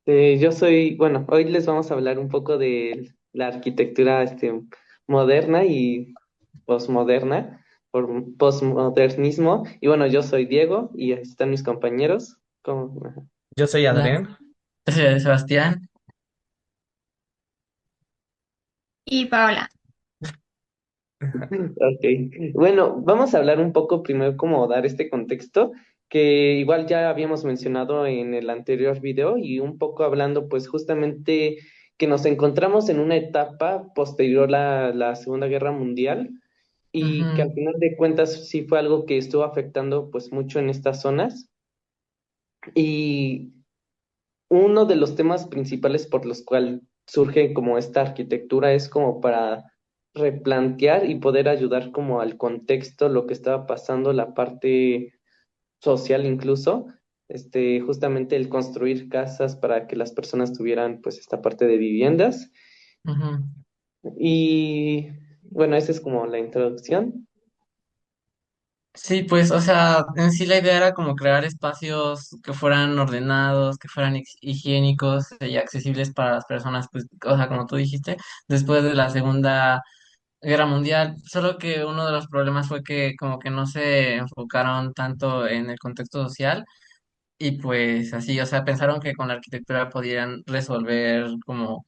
Yo soy, bueno, hoy les vamos a hablar un poco de la arquitectura moderna y posmoderna, por posmodernismo. Y bueno, yo soy Diego y aquí están mis compañeros. Ajá. Yo soy Hola, Adrián. soy Sebastián. Y Paola, Ok, bueno, vamos a hablar un poco primero como dar este contexto que igual ya habíamos mencionado en el anterior video y un poco hablando pues justamente que nos encontramos en una etapa posterior a la Segunda Guerra Mundial y que al Ujú. final de cuentas sí fue algo que estuvo afectando pues mucho en estas zonas y uno de los temas principales por los cuales surge como esta arquitectura es como para replantear y poder ayudar como al contexto, lo que estaba pasando, la parte social incluso, justamente el construir casas para que las personas tuvieran pues esta parte de viviendas. Ujú. Y bueno, esa es como la introducción. Sí, pues, o sea, en sí la idea era como crear espacios que fueran ordenados, que fueran higiénicos y accesibles para las personas, pues, o sea, como tú dijiste, después de la Segunda Guerra Mundial, solo que uno de los problemas fue que como que no se enfocaron tanto en el contexto social y pues así, o sea, pensaron que con la arquitectura podían resolver como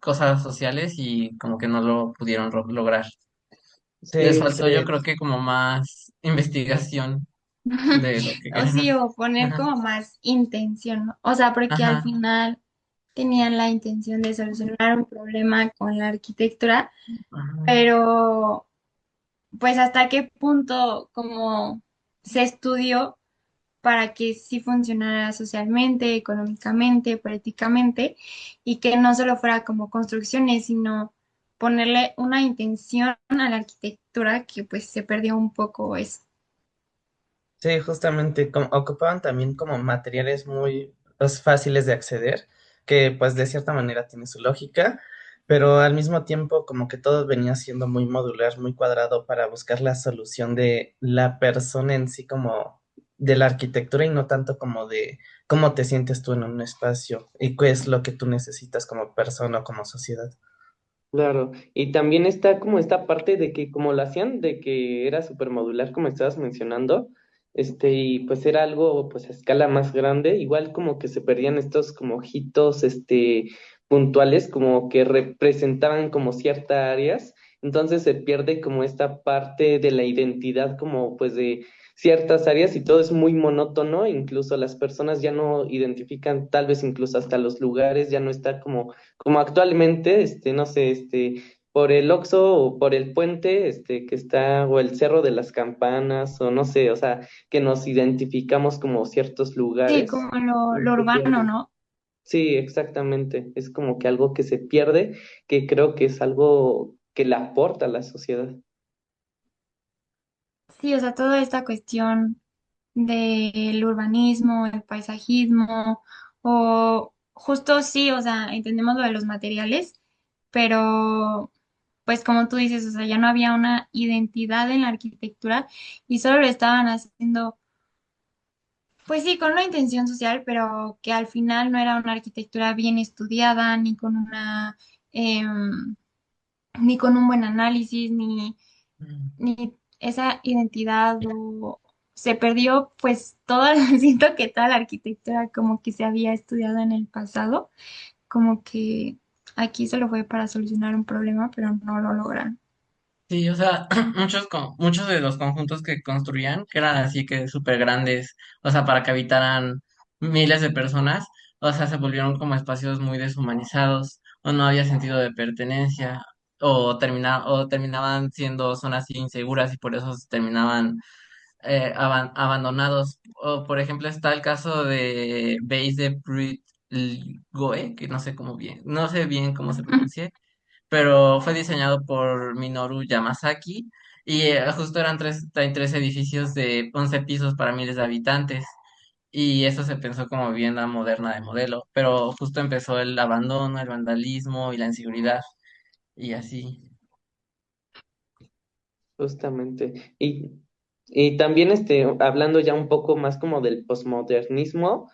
cosas sociales y como que no lo pudieron lograr. Les Sí, faltó, yo creo que como más investigación de lo que o sí, querían. o poner Ajá, como más intención, ¿no? O sea, porque al ajá, final tenían la intención de solucionar un problema con la arquitectura, ajá. pero pues hasta qué punto como se estudió para que sí funcionara socialmente, económicamente, políticamente, y que no solo fuera como construcciones, sino ponerle una intención a la arquitectura que pues se perdió un poco eso. sí, justamente ocupaban también como materiales muy pues, fáciles de acceder, que pues de cierta manera tiene su lógica, pero al mismo tiempo como que todo venía siendo muy modular, muy cuadrado para buscar la solución de la persona en sí como de la arquitectura y no tanto como de cómo te sientes tú en un espacio y qué es lo que tú necesitas como persona o como sociedad. Claro, y también está como esta parte de que como lo hacían, de que era súper modular como estabas mencionando, y pues era algo pues a escala más grande, igual como que se perdían estos como hitos, puntuales, como que representaban como ciertas áreas, entonces se pierde como esta parte de la identidad como pues de ciertas áreas y todo es muy monótono, incluso las personas ya no identifican tal vez incluso hasta los lugares, ya no está como actualmente, no sé, por el Oxxo o por el puente, que está, o el Cerro de las Campanas, o no sé, o sea, que nos identificamos como ciertos Sí, lugares. como lo Se urbano, pierde. ¿no? Sí, exactamente. Es como que algo que se pierde, que creo que es algo que le aporta a la sociedad. Sí, o sea, toda esta cuestión del urbanismo, el paisajismo, o justo sí, o sea, entendemos lo de los materiales, pero pues como tú dices, o sea, ya no había una identidad en la arquitectura y solo lo estaban haciendo, pues sí, con una intención social, pero que al final no era una arquitectura bien estudiada, ni con una, ni con un buen análisis, ni esa identidad o se perdió pues toda, siento que toda la arquitectura como que se había estudiado en el pasado, como que aquí solo fue para solucionar un problema, pero no lo lograron. Sí, o sea, muchos de los conjuntos que construían, que eran así que súper grandes, o sea, para que habitaran miles de personas, o sea, se volvieron como espacios muy deshumanizados, o no había sentido de pertenencia, o terminaban siendo zonas inseguras y por eso se terminaban abandonados. O, por ejemplo, está el caso de Base de Goe, que no sé cómo bien, no sé bien cómo se pronuncia, pero fue diseñado por Minoru Yamasaki y justo eran 33 edificios de 11 pisos para miles de habitantes. Y eso se pensó como vivienda moderna de modelo, pero justo empezó el abandono, el vandalismo y la inseguridad y así. Justamente. Y también hablando ya un poco más como del posmodernismo.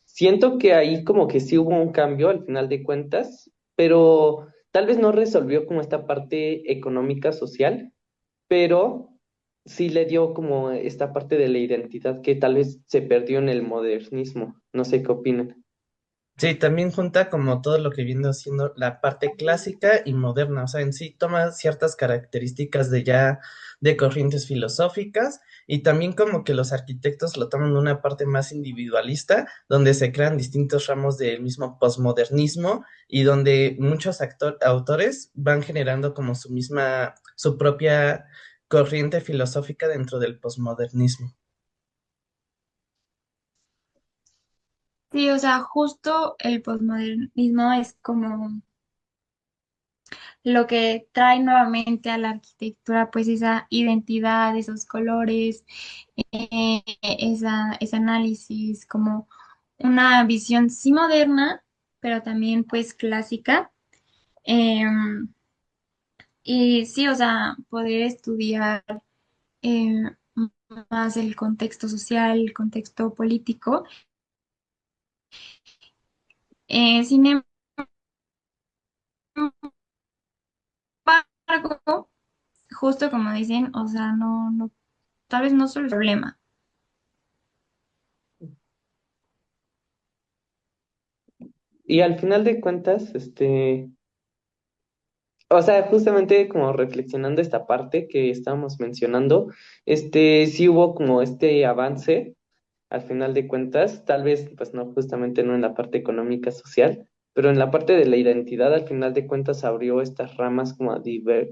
siento que ahí como que sí hubo un cambio al final de cuentas, pero tal vez no resolvió como esta parte económica social, pero sí le dio como esta parte de la identidad que tal vez se perdió en el modernismo. No sé qué opinan. Sí, también junta como todo lo que viene siendo la parte clásica y moderna, o sea, en sí toma ciertas características de ya de corrientes filosóficas y también como que los arquitectos lo toman de una parte más individualista, donde se crean distintos ramos del mismo posmodernismo y donde muchos autores van generando como su propia corriente filosófica dentro del posmodernismo. Sí, o sea, justo el posmodernismo es como lo que trae nuevamente a la arquitectura, pues esa identidad, esos colores, ese análisis, como una visión sí moderna, pero también pues clásica. Em, y sí, o sea, poder estudiar eh, más el contexto social, el contexto político. Sin embargo, justo como dicen, o sea, tal vez no solo el problema. Y al final de cuentas, o sea, justamente como reflexionando esta parte que estábamos mencionando, sí hubo como este avance, al final de cuentas, tal vez, pues no, justamente no en la parte económica social, pero en la parte de la identidad, al final de cuentas, abrió estas ramas como a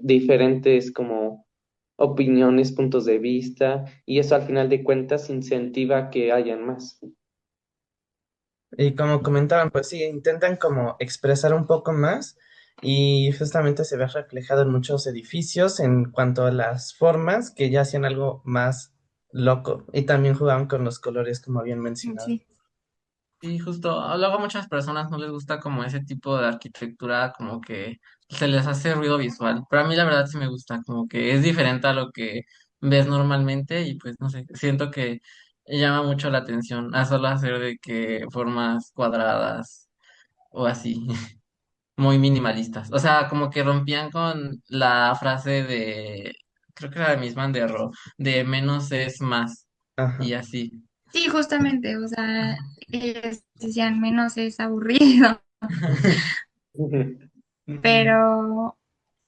diferentes como opiniones, puntos de vista, y eso al final de cuentas incentiva que hayan más. Y como comentaban, pues sí, intentan como expresar un poco más y justamente se ve reflejado en muchos edificios en cuanto a las formas que ya hacían algo más loco y también jugaban con los colores como habían mencionado. Sí. Sí, justo. Luego a muchas personas no les gusta como ese tipo de arquitectura, como que se les hace ruido visual. Pero a mí la verdad sí me gusta, como que es diferente a lo que ves normalmente y pues no sé, siento que llama mucho la atención a solo hacer de que formas cuadradas o así, muy minimalistas. O sea, como que rompían con la frase de, creo que era de Miss Van der Rohe, de menos es más y Ajá. así. Sí, justamente, o sea, ellos decían menos es aburrido, pero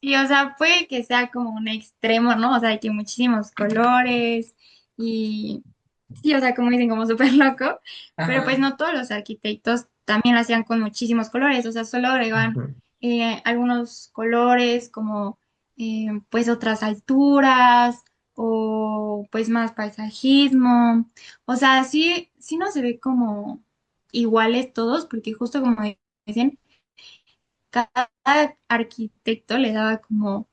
sí, o sea, puede que sea como un extremo, ¿no? O sea, que muchísimos colores y sí, o sea, como dicen, como súper loco, pero pues Ajá. no todos los arquitectos también lo hacían con muchísimos colores, o sea, solo agregaban Ujú. algunos colores como pues otras alturas o pues más paisajismo, o sea, sí, sí no se ve como iguales todos, porque justo como dicen, cada arquitecto le daba como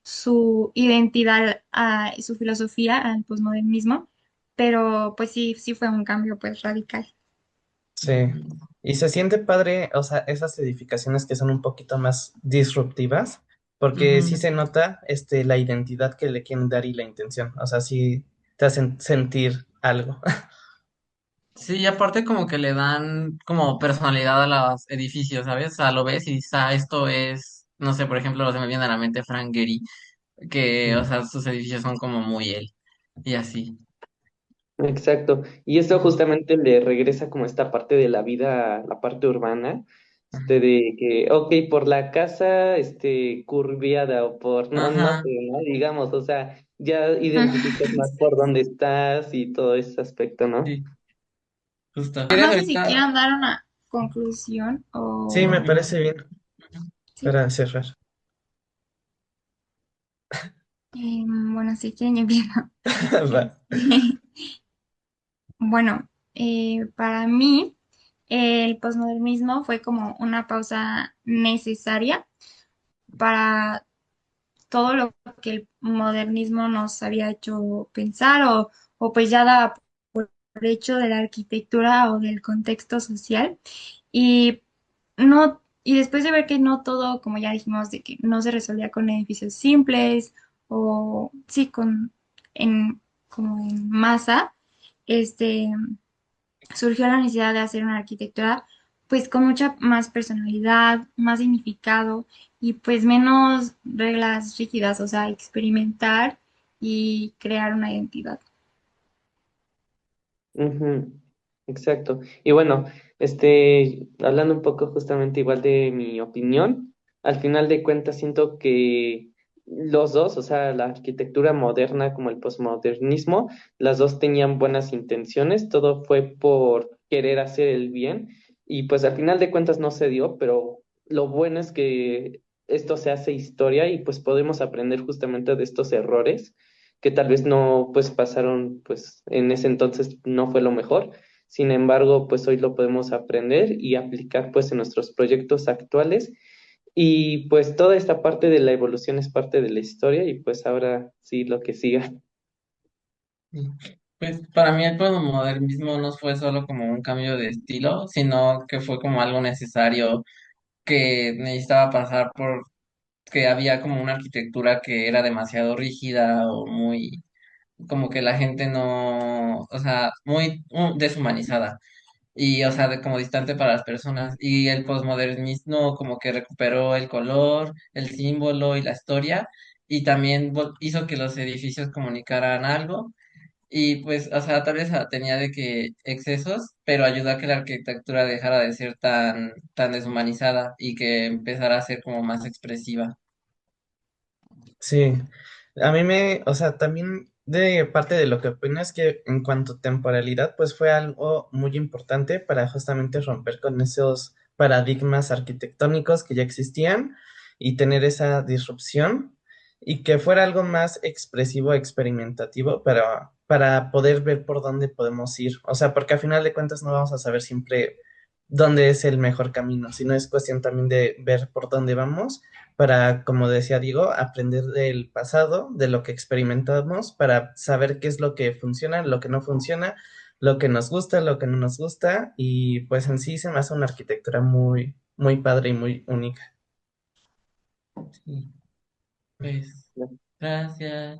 su identidad, a su filosofía al posmodernismo, pero pues sí, sí fue un cambio pues radical. Sí. Y se siente padre, o sea, esas edificaciones que son un poquito más disruptivas, porque sí Ujú. se nota la identidad que le quieren dar y la intención. O sea, sí te hacen sentir algo. Sí, y aparte como que le dan como personalidad a los edificios, ¿sabes? O sea, lo ves y dices, ah, esto es, no sé, por ejemplo, se me viene a la mente Frank Gehry, que, o sea, sus edificios son como muy él, y así. Exacto. Y eso justamente le regresa como esta parte de la vida, la parte urbana, de que, ok, por la casa, curviada o por, no, no Ajá, sé, ¿no? Digamos, o sea, ya identificas más por dónde estás y todo ese aspecto, ¿no? sí, justo. ¿Quieres No sé si ahorita? quieran dar una conclusión Sí, me o parece bien sí. para cerrar. Bueno, si quieren yo empiezo. Va. Bueno, para mí el posmodernismo fue como una pausa necesaria para todo lo que el modernismo nos había hecho pensar o pues ya daba por hecho de la arquitectura o del contexto social. Y no, y después de ver que no todo, como ya dijimos, de que no se resolvía con edificios simples o sí, en, como en masa, este, surgió la necesidad de hacer una arquitectura pues con mucha más personalidad, más significado y pues menos reglas rígidas, o sea, experimentar y crear una identidad. Ujú, exacto. Y bueno, hablando un poco justamente igual de mi opinión, al final de cuentas siento que los dos, o sea, la arquitectura moderna como el posmodernismo, las dos tenían buenas intenciones, todo fue por querer hacer el bien y pues al final de cuentas no se dio, pero lo bueno es que esto se hace historia y pues podemos aprender justamente de estos errores que tal vez no pues pasaron, pues en ese entonces no fue lo mejor. Sin embargo, pues hoy lo podemos aprender y aplicar pues en nuestros proyectos actuales y pues toda esta parte de la evolución es parte de la historia y pues ahora sí lo que siga. Sí. Pues para mí el postmodernismo no fue solo como un cambio de estilo, sino que fue como algo necesario que necesitaba pasar por que había como una arquitectura que era demasiado rígida o muy, como que la gente no, o sea, muy deshumanizada y, o sea, como distante para las personas. Y el posmodernismo como que recuperó el color, el símbolo y la historia y también hizo que los edificios comunicaran algo. Y pues, o sea, tal vez tenía de que excesos, pero ayudó a que la arquitectura dejara de ser tan deshumanizada y que empezara a ser como más expresiva. Sí, a mí o sea, también de parte de lo que opino es que en cuanto a temporalidad, pues fue algo muy importante para justamente romper con esos paradigmas arquitectónicos que ya existían y tener esa disrupción y que fuera algo más expresivo, experimentativo para poder ver por dónde podemos ir. O sea, porque a final de cuentas no vamos a saber siempre dónde es el mejor camino, sino es cuestión también de ver por dónde vamos para, como decía Diego, aprender del pasado, de lo que experimentamos, para saber qué es lo que funciona, lo que no funciona, lo que nos gusta, lo que no nos gusta, y pues en sí se me hace una arquitectura muy, muy padre y muy única. Sí, pues, gracias.